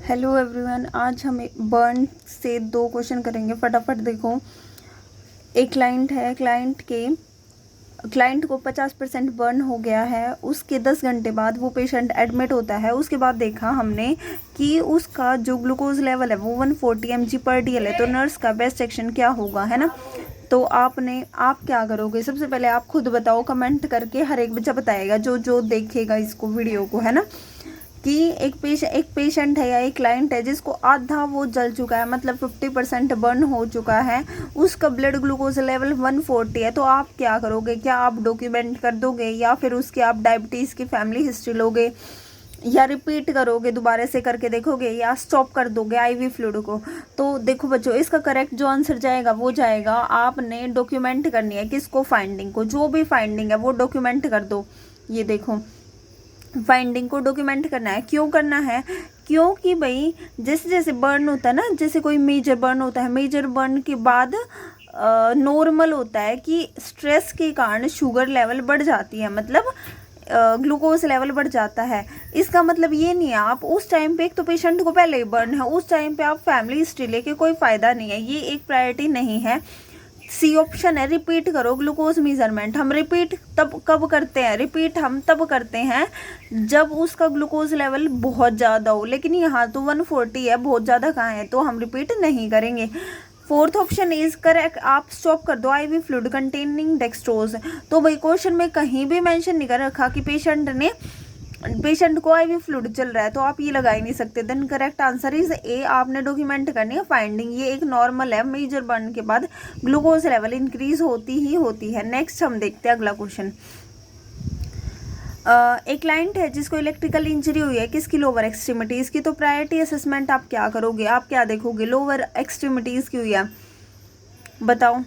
Hello everyone, आज हम burn से 2 क्वेश्चन करेंगे। फटाफट देखो। एक क्लाइंट को 50% बर्न हो गया है। उसके 10 घंटे बाद वो पेशेंट एडमिट होता है। उसके बाद देखा हमने कि उसका जो ग्लूकोज लेवल है वो 140 mg/dl है। तो नर्स का बेस्ट एक्शन क्या होगा, है ना। तो आप क्या करोगे? सबसे पहले आप खुद बताओ, कमेंट करके। हर एक बच्चा बताएगा जो जो देखेगा इसको वीडियो को, है ना, कि एक पेशेंट है या एक क्लाइंट है जिसको आधा वो जल चुका है, मतलब 50% बर्न हो चुका है। उसका ब्लड ग्लूकोज लेवल 140 है। तो आप क्या करोगे? क्या आप डॉक्यूमेंट कर दोगे, या फिर उसके आप डायबिटीज़ की फैमिली हिस्ट्री लोगे, या रिपीट करोगे, दोबारा से करके देखोगे, या स्टॉप कर दोगे आईवी फ्लूइड को? तो देखो बच्चों, इसका करेक्ट जो आंसर जाएगा वो जाएगा, आपने डॉक्यूमेंट करनी है। किसको? फाइंडिंग को। जो भी फाइंडिंग है वो डॉक्यूमेंट कर दो। ये देखो, फाइंडिंग को डॉक्यूमेंट करना है। क्यों करना है? क्योंकि भाई जैसे जैसे बर्न होता है ना, जैसे कोई मेजर बर्न होता है, मेजर बर्न के बाद नॉर्मल होता है कि स्ट्रेस के कारण शुगर लेवल बढ़ जाती है, मतलब ग्लूकोज लेवल बढ़ जाता है। इसका मतलब ये नहीं है आप उस टाइम पे, एक तो पेशेंट को पहले ही बर्न है, उस टाइम पे आप फैमिली हिस्ट्री लेके कोई फ़ायदा नहीं है। ये एक प्रायोरिटी नहीं है। सी ऑप्शन है, रिपीट करो ग्लूकोज मेजरमेंट। हम रिपीट तब कब करते हैं? रिपीट हम तब करते हैं जब उसका ग्लूकोज लेवल बहुत ज़्यादा हो। लेकिन यहाँ तो 140 है, बहुत ज़्यादा कहाँ है, तो हम रिपीट नहीं करेंगे। Fourth option is correct. आप स्टॉप कर दो आईवी फ्लूइड कंटेनिंग डेक्सट्रोज। तो भाई क्वेश्चन में कहीं भी मेंशन नहीं कर रखा कि पेशेंट को आईवी फ्लूइड चल रहा है, तो आप ये लगा ही नहीं सकते। Then correct answer is A. आपने डॉक्यूमेंट करनी है फाइंडिंग। ये एक नॉर्मल है, मेजर बर्न के बाद ग्लूकोज लेवल इंक्रीज होती ही होती है। नेक्स्ट हम देखते हैं अगला क्वेश्चन। एक क्लाइंट है जिसको इलेक्ट्रिकल इंजरी हुई है, किसकी? लोअर एक्सट्रीमिटीज़ की। तो प्रायोरिटी असेसमेंट आप क्या करोगे? आप क्या देखोगे? लोअर एक्सट्रीमिटीज़ की हुई है, बताओ।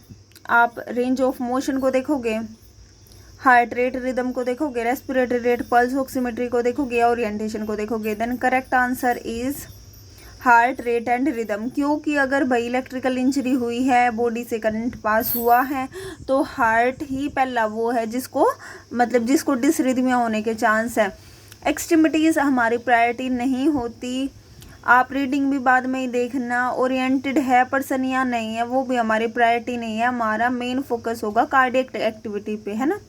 आप रेंज ऑफ मोशन को देखोगे, हार्ट रेट रिदम को देखोगे, रेस्पिरेटरी रेट, पल्स ऑक्सीमेट्री को देखोगे, ओरिएंटेशन को देखोगे। Then correct answer is heart rate and rhythm. क्योंकि अगर भाई इलेक्ट्रिकल इंजरी हुई है, बॉडी से करंट पास हुआ है, तो हार्ट ही पहला वो है जिसको डिसरिदमिया होने के चांस है। एक्सट्रीमिटीज़ हमारी प्रायोरिटी नहीं होती। आप रीडिंग भी बाद में ही देखना। ओरिएंटेड है पर्सन या नहीं है वो भी हमारी प्रायोरिटी नहीं है। हमारा मेन फोकस होगा कार्डियक एक्टिविटी पे, है ना।